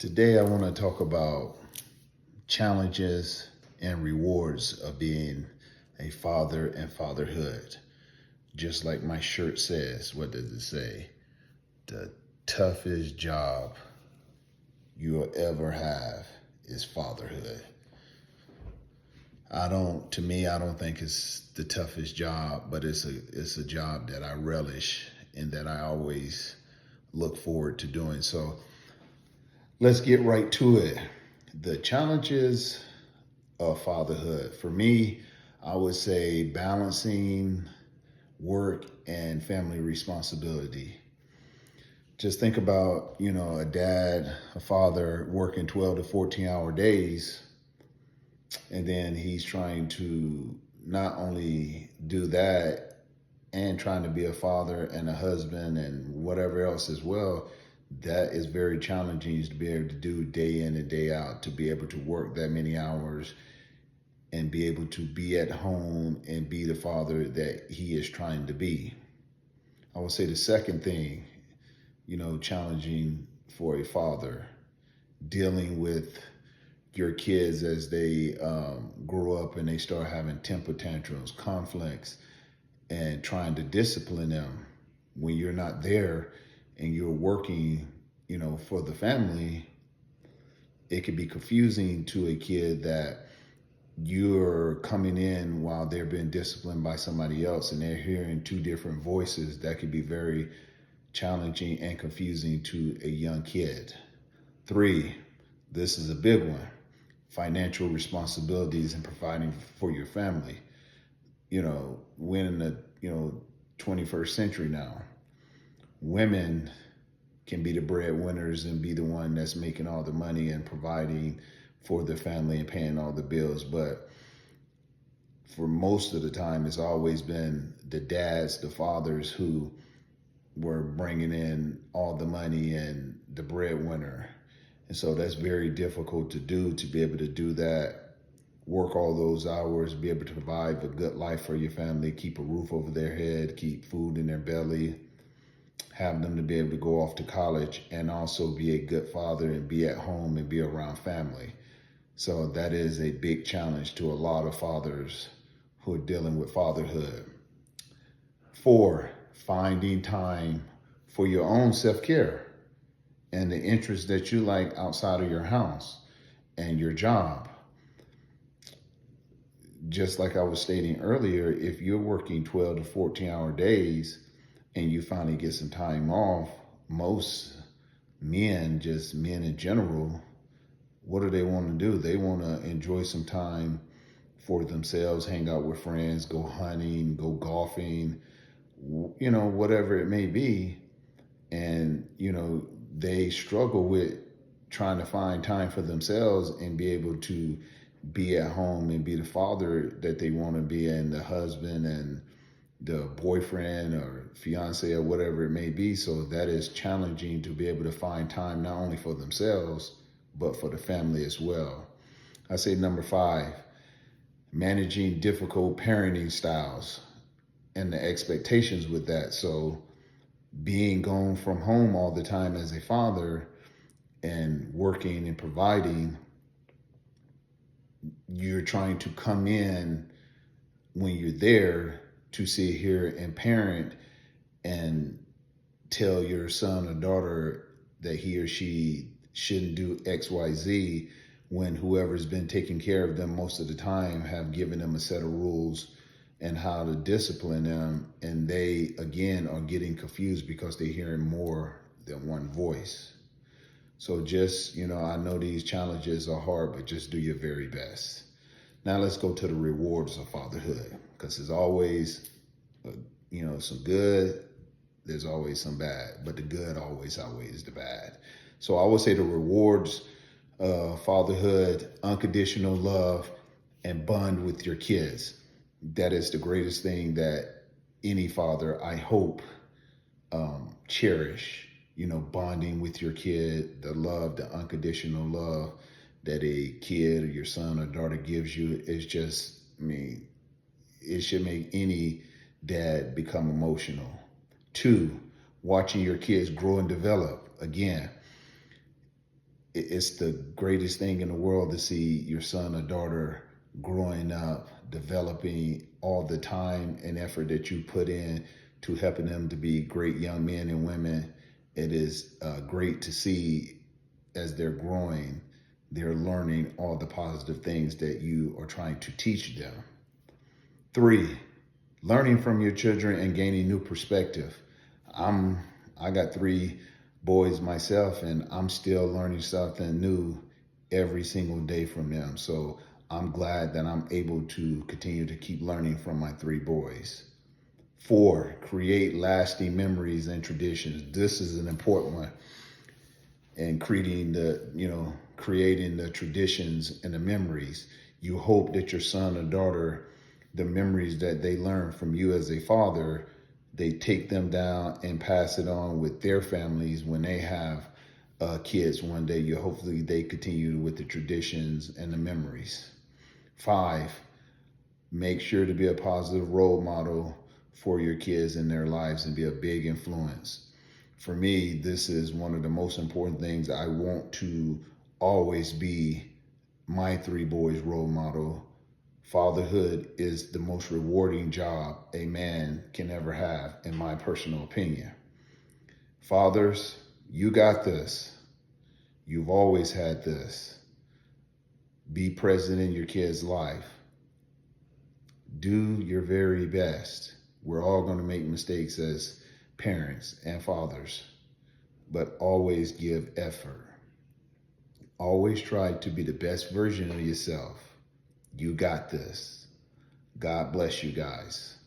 Today, I want to talk about challenges and rewards of being a father and fatherhood. Just like my shirt says, what does it say? The toughest job you'll ever have is fatherhood. I don't think it's the toughest job, but it's a job that I relish and that I always look forward to doing. So let's get right to it. The challenges of fatherhood. For me, I would say balancing work and family responsibility. Just think about, a dad, a father working 12 to 14-hour days, and then he's trying to not only do that and trying to be a father and a husband and whatever else as well. That is very challenging to be able to do day in and day out, to be able to work that many hours and be able to be at home and be the father that he is trying to be. I would say the second thing, challenging for a father, dealing with your kids as they grow up and they start having temper tantrums, conflicts, and trying to discipline them when you're not there and you're working, for the family. It could be confusing to a kid that you're coming in while they're being disciplined by somebody else and they're hearing two different voices. That could be very challenging and confusing to a young kid. 3, this is a big one: financial responsibilities and providing for your family. We're in the 21st century now. Women can be the breadwinners and be the one that's making all the money and providing for the family and paying all the bills. But for most of the time, it's always been the dads, the fathers who were bringing in all the money and the breadwinner. And so that's very difficult to do, to be able to do that, work all those hours, be able to provide a good life for your family, keep a roof over their head, keep food in their belly, have them to be able to go off to college, and also be a good father and be at home and be around family. So that is a big challenge to a lot of fathers who are dealing with fatherhood. 4, finding time for your own self-care and the interests that you like outside of your house and your job. Just like I was stating earlier, if you're working 12 to 14-hour days and you finally get some time off, most men, just men in general, what do they want to do? They want to enjoy some time for themselves, hang out with friends, go hunting, go golfing, whatever it may be. And, they struggle with trying to find time for themselves and be able to be at home and be the father that they want to be, and the husband and the boyfriend or fiance or whatever it may be. So that is challenging to be able to find time not only for themselves, but for the family as well. I say number 5, managing difficult parenting styles and the expectations with that. So being gone from home all the time as a father and working and providing, you're trying to come in when you're there to sit here and parent and tell your son or daughter that he or she shouldn't do XYZ, when whoever's been taking care of them most of the time have given them a set of rules and how to discipline them. And they, again, are getting confused because they're hearing more than one voice. So just, I know these challenges are hard, but just do your very best. Now let's go to the rewards of fatherhood, because there's always, some good, there's always some bad, but the good always outweighs the bad. So I would say the rewards of fatherhood: unconditional love and bond with your kids. That is the greatest thing that any father, I hope, cherish. Bonding with your kid, the love, the unconditional love that a kid or your son or daughter gives you is just, it should make any dad become emotional. 2, watching your kids grow and develop. Again, it's the greatest thing in the world to see your son or daughter growing up, developing all the time and effort that you put in to helping them to be great young men and women. It is great to see as they're growing, they're learning all the positive things that you are trying to teach them. 3, learning from your children and gaining new perspective. I got 3 boys myself, and I'm still learning something new every single day from them. So I'm glad that I'm able to continue to keep learning from my 3 boys. 4, create lasting memories and traditions. This is an important one. And creating the traditions and the memories. You hope that your son or daughter, the memories that they learn from you as a father, they take them down and pass it on with their families when they have kids one day. Hopefully they continue with the traditions and the memories. 5, make sure to be a positive role model for your kids in their lives and be a big influence. For me, this is one of the most important things. I want to always be my 3 boys' role model. Fatherhood is the most rewarding job a man can ever have, in my personal opinion. Fathers, you got this. You've always had this. Be present in your kid's life. Do your very best. We're all going to make mistakes as parents and fathers, but always give effort. Always try to be the best version of yourself. You got this. God bless you guys.